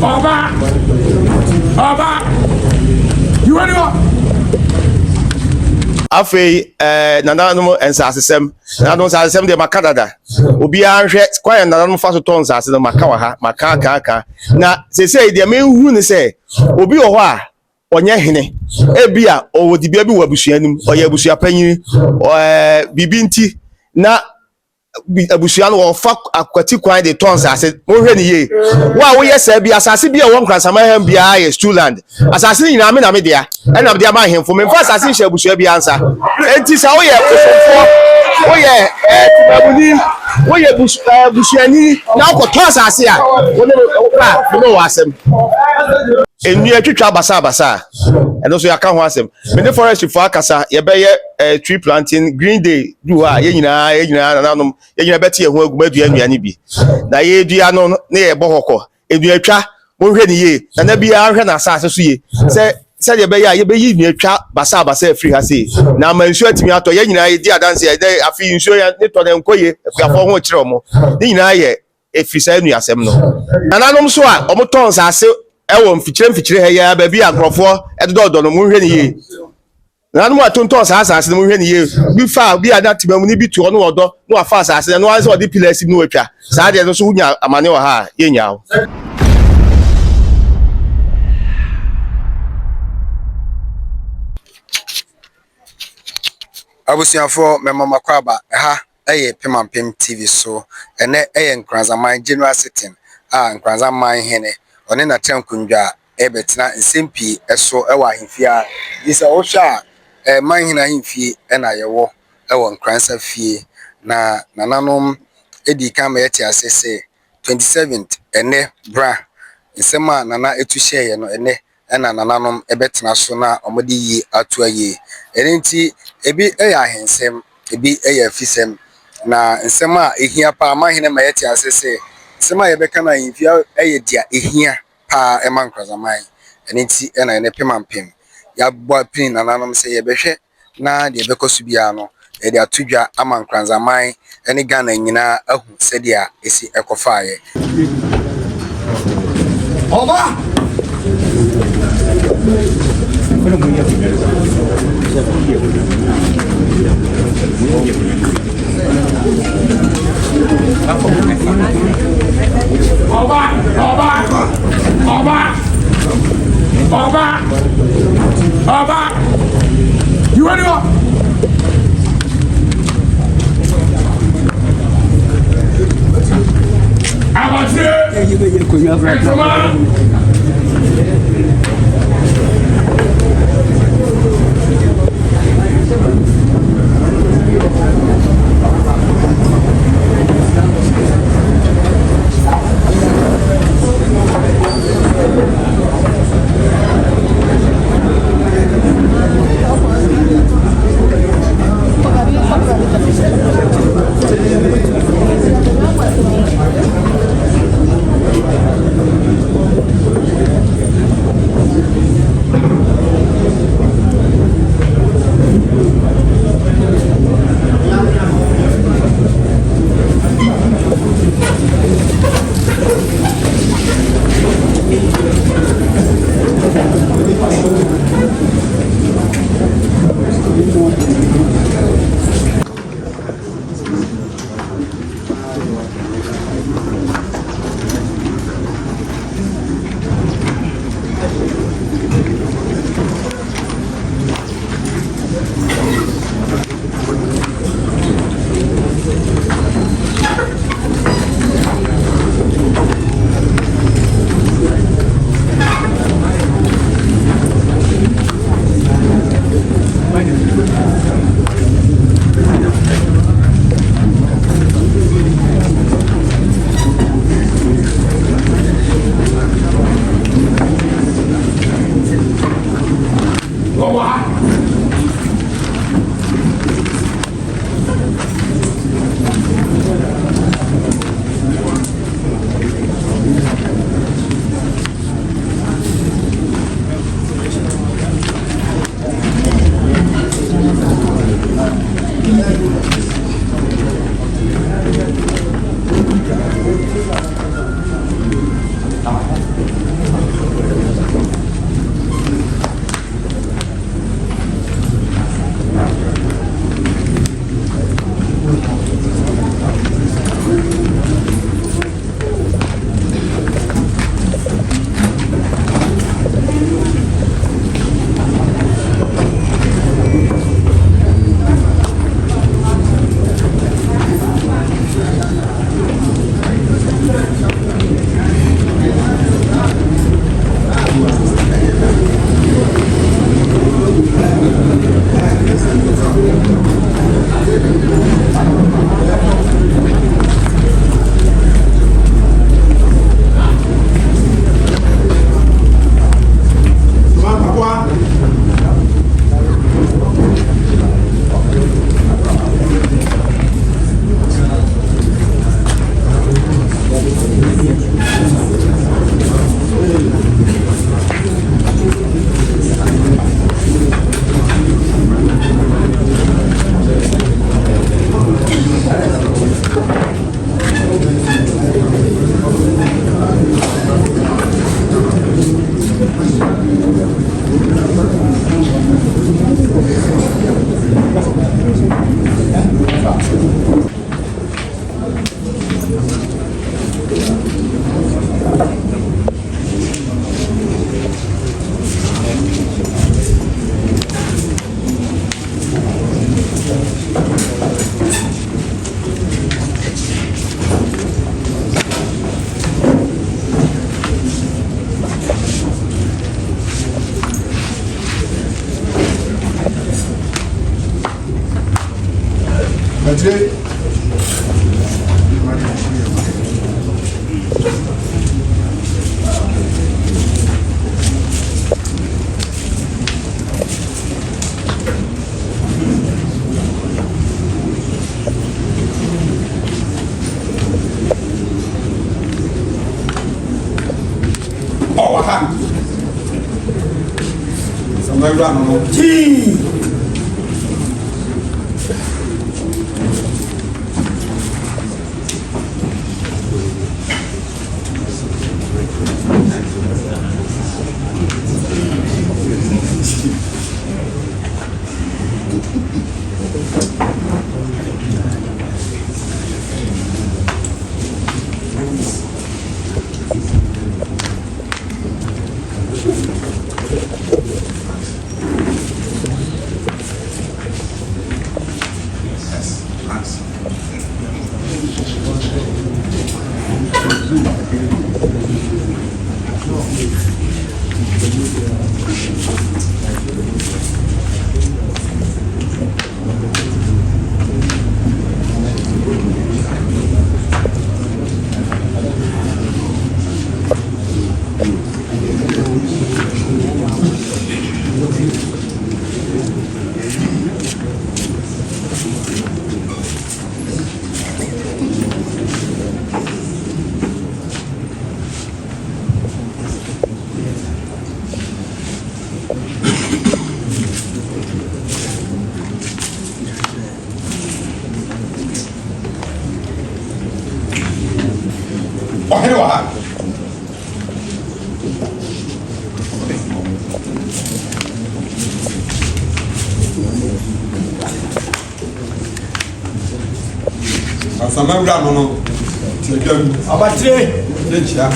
Oba. You anyone? Afei nananom ensasesem nananom ensasesem de makadada obi anhwe kwan nananom fa so ton nsase no maka wa ha maka na sesei de menhu ne se obi wo ho a onye hene ebia owodibia bi wabusuanim oye abusua panyin bibi nti na abusua no fa akwati kwan de ton nsase mo hwe ne ye wa wo yesa bia asase bia wo nkransama hem bia ye stuland asase nyina me na me dia ena me dia ma hemfo me fa asase hye abusua bia ansa enti sa wo ye kofofo wo ye tibabuni wo ye busuani na ko ton asase a wo no wasem enu atwitwa basa eno so yaka ho asem me ne forest for akasa ye be ye tree planting green day du ha ye nyina nanom ye nyina beti ye ho agumadu anuane bi na ye dua no ne ye bohoko enu atwa mo hwe ne ye na bia hwe na asase so ye se ye be ya ye be yi enu atwa basa free ha se na mansu atimi ato ye nyina ye di adanse ye de afi nsu ya ne to ne nkoye afiafo ho kire omo ne nyina ye efisa enu asem no nanom so a omo ton sase ewo mfikyire ha ya ba bi agrofo edodo no mu hwe ne ye nanu atonton asase no mu hwe ne ye bi fa bi adatimam ni bi tuo no odo no afa asase no anse odi pillars no atwa saa de no so hunya amane wa ha ye nya ho abusiafo memama kwaba ha eye Pemampem TV so ene eye nkranzaman general sitting nkranzaman hene one na tenkundwa ebetina nsempi eso ewa ahemfia disa ohwa man hena ahemfie na yewo ewo nkransa fie na nananom edi kama yeti asese 27th ene bra nsema nana etuhye ye no ene na nananom ebetina so na omode yi atu aye enti ebi eya ahensem ebi eya afisem na nsema ehia pa man hena ma yeti asese nsema yebeka na ahemfia eye dia ehia pa eman kwazamai enti na ene Pemampem ya bua pin nananom se yebehwe na de bekosu bia no e de atudwa aman kwazamai ene Ghana nyina ahu sedia esi ekofaaye Oba. Oba. You anyone? Oh, aha. Somebody run. Gee. Oh, hello, aha. Asama wura no no. Tedam. Abatire. Dechia.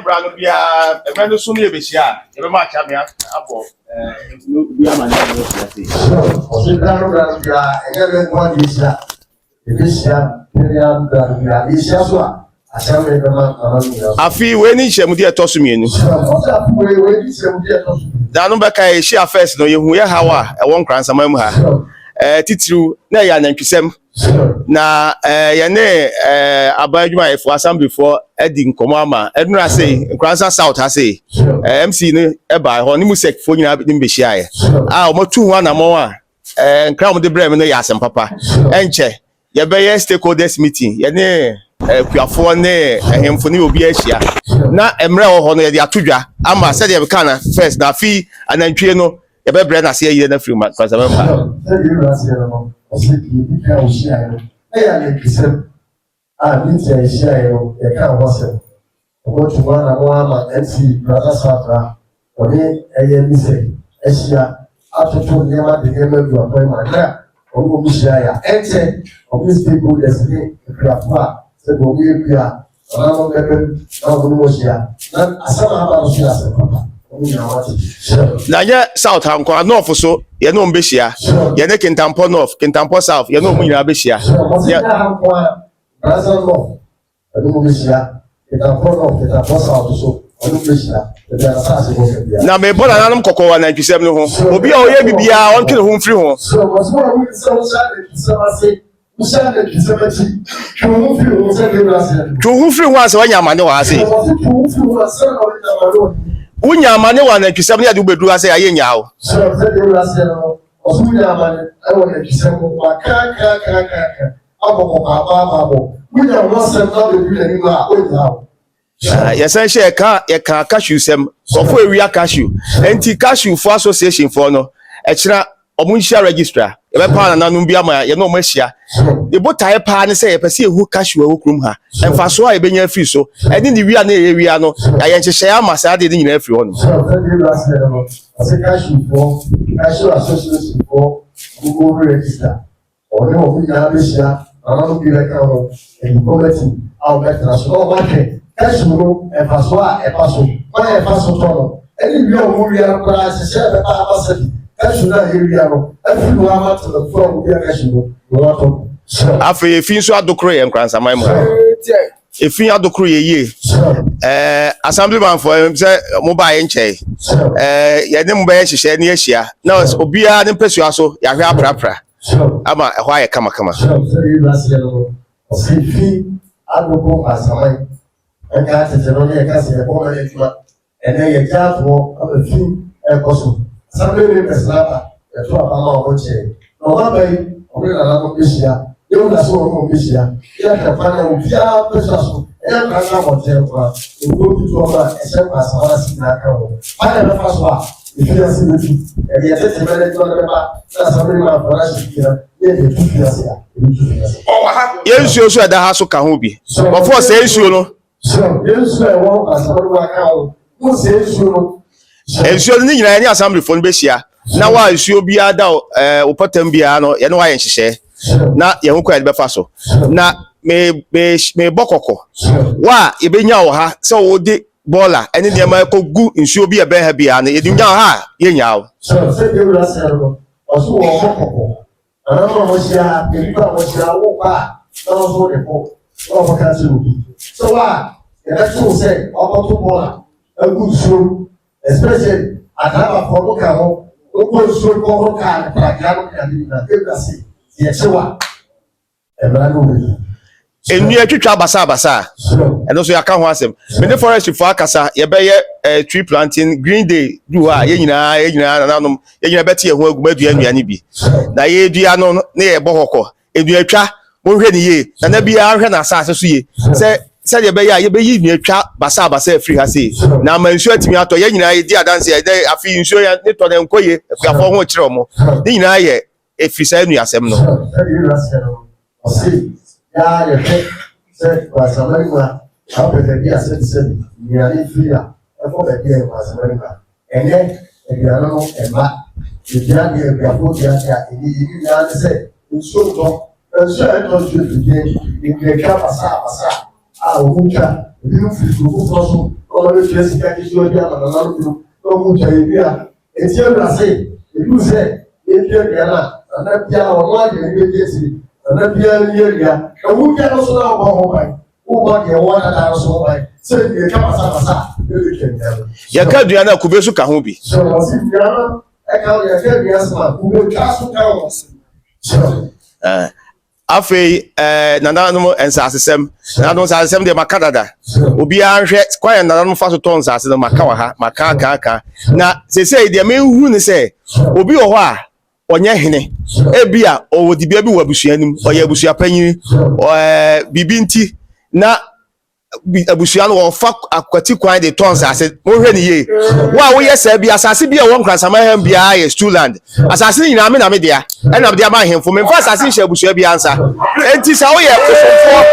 Brano bia e me no so me besia e be ma cha me abo no bia ma na no sia o se brano bia e ga ko besia e besia periam da besia so a cha me be ma afi we ni hyemude etoso mienu da no be kai hye first no yehu ye hawa e won kransa mam ha titiru na ya nantwisem na ye ne abadwuma efo assembly for edi nkomo ama eduna say nkransa south ha say MC ne e ba ho ni musek fo nyina bi mbehia ye o matu ho na mo a nkra mo de brem no ya asem papa enche ye be ye stakeholders meeting ye ne kuafo ne ehemfo ne obi ahia na emre ho no ye de atodwa ama said ye be kana first na fi anantwie no ye be bre na se ye na free ma kwasa member Nanya South Hanko North so ye no mbehia ye ne Kintampo North Kintampo South ye no mu nyina behia na me bola nanum kokowa na ntwisem ne ho obi a oye bibia on twene ho mfiri ho free once when your money was say. When your money one and Kisam ya do bedu say aye nyawo. Yes, I share car cashew sem or for area cashew. Anti cashew for association for no extra omunsha registrar. E be pa na nanu bia ma ye no mahia. E botae pa ne say e pese ehu cashew ehu krum ha. Emfa so a e benya free so. Eni ni wia na e wia no ya nchehye amasa de ni nyina free ho no. Cashew association for Google register. Or no we na behia. Another be like our committee our national market. Cashew no e paso a e paso. Why e paso to? Any we o we are price share be pa pasadi. Cashew na area no. Every one out to the floor we are cashew no. Afi efin so adokro ye nkransa man mo. Efin adokro ye assemblyman for say mobile nche. Ye ne mobile hihye ne ahia. Na obia ne pesua so ya hwe aprapra. Ama ehwa ye kama. Sifi adoko asamai. Eka tetero ne eka se ko na etuma. Ene ye jafo afi ekoso. Assembly ne pesaba eto abama oche. No babai ori na no bishia. Eu na sua mão bishia. Ila kafanya upia pesaso. Ela kana mote kwa. Ngo kitu aba ese kwa sawa sina kawo. Pale na faswa. Ifia sibitu. Ele até se vale toda beba. Na sabe ma fora shikira. Ele tufi asia. Yensuo so da ha so ka ho bi. Before say yensuo no. Yensuo e wo asabe wa ka ho. Mo say yensuo no. Yensuo ni nyina ni assembly fo no be hia. Na wa yensuo bia da opotam bia no ye no wa yenhyehyɛ. Na ye ho kwa de be fa so. Na me bokoko. Wa ye benya wo ha se wo de bola ene de ma ko gu nsuo bia be ha bia na ye nya ha ye nya wo. So say de wura se no. Oso wo bokoko. Ana mo sia, pepa mo sia wo pa. Na so de po. O fa ka tu. So wa ye na tu say o to bola. Agu nsuo especially ataba for mo ka ho. O ko nsuo ko ho ka pra ga no ka ni na ke se. Yechewa ebrano we enu atwitwa basa eno so yaka ho asem me the forest for akasa ye be ye tree planting green day do ha ye nyina nanom ye nyina beti ye ho agumadu anuane bi na ye dua no na ye bohokọ edu atwa mo hwe ni ye na bia hwe na asase so ye se ye be ye be yi ni atwa basa afri ha se na mansu atimi ato ye nyina ye di adanse ye de afi nsu ya ne to ne nkoye afiafo ho kire omo ni nyina ye efisa enu asem no ya ye se kwa samarima hapo ndio asante ni alifia hapo ndio kwa samarima ene ndio ema ndio ya kwa ya ni ya se nsoto nso ndio pasa uka ndio fiku proso kwa hiyo kiasi kile sio ya maneno ndio mucha hivi etie brase ndio se ndio yana na pia wao ndio kesi na pia yeria ewu pia no so na obo bai ubo de wona da so bai se de ka pasa de ke ya ka dua na kubesu ka ho bi so wasi bia e ka ya ke bia sama kube ka so ka wasi afei nananum ensasesem nananum ensasesem de makadada obi anhwe kwaya nananum fa so ton nsase no maka wa ha maka na sesei de menhu ne se obi wo ho a onye hene ebia owodibia bi wabusuanim oye abusua panyin bibi nti na abusua no fa akwati kwan de tons ase mo hwe ni ye wa wo ye sa bia asase bia wo nkransama hem bia ye stuland asase nyina me na me dia ena bia ma hemfo me fa asase hye abusua bia ansa enti sa wo ye kosofo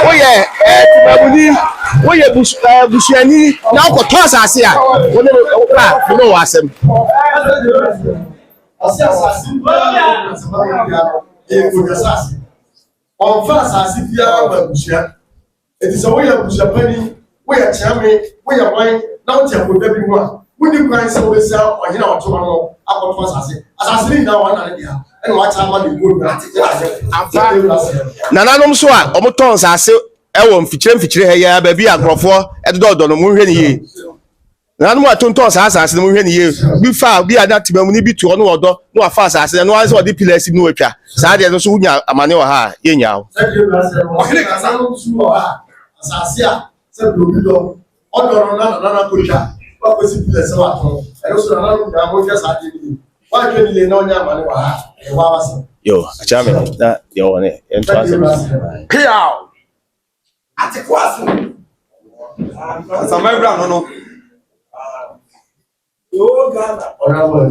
wo ye tibabuni wo ye busuani na ko tons ase a wo ne ba no wasem asasi on fa asasi bia ba busia eti so we ya busia pani we ya chiame we ya wan na o ti akoda bi mu a we ni kwan se we sia ohina otoma no akoto asasi ni na wan na dia ene wa cha ma de go na ti afa nananom so a omoton asase e wo mfikyire he ya ba bi agrofo edodo no mo hwe ni ye nanu atonton saa asase no hwe ne ye bi fa bi ada timamu ni bi to no odo no afa asase no anse odi pillars no atwa saa de no so nya amane wa ha ye nya ho ohene kasa no su wa ha asase a se blobi do odo no na ko twa wa ko si pillars wa to e so na no na mo twa saa de ni wa twa ni le na onya amane wa ha e wa wase yo achame na yo ne ento asem piao ati kwaso asamebra no yo Ghana ona boy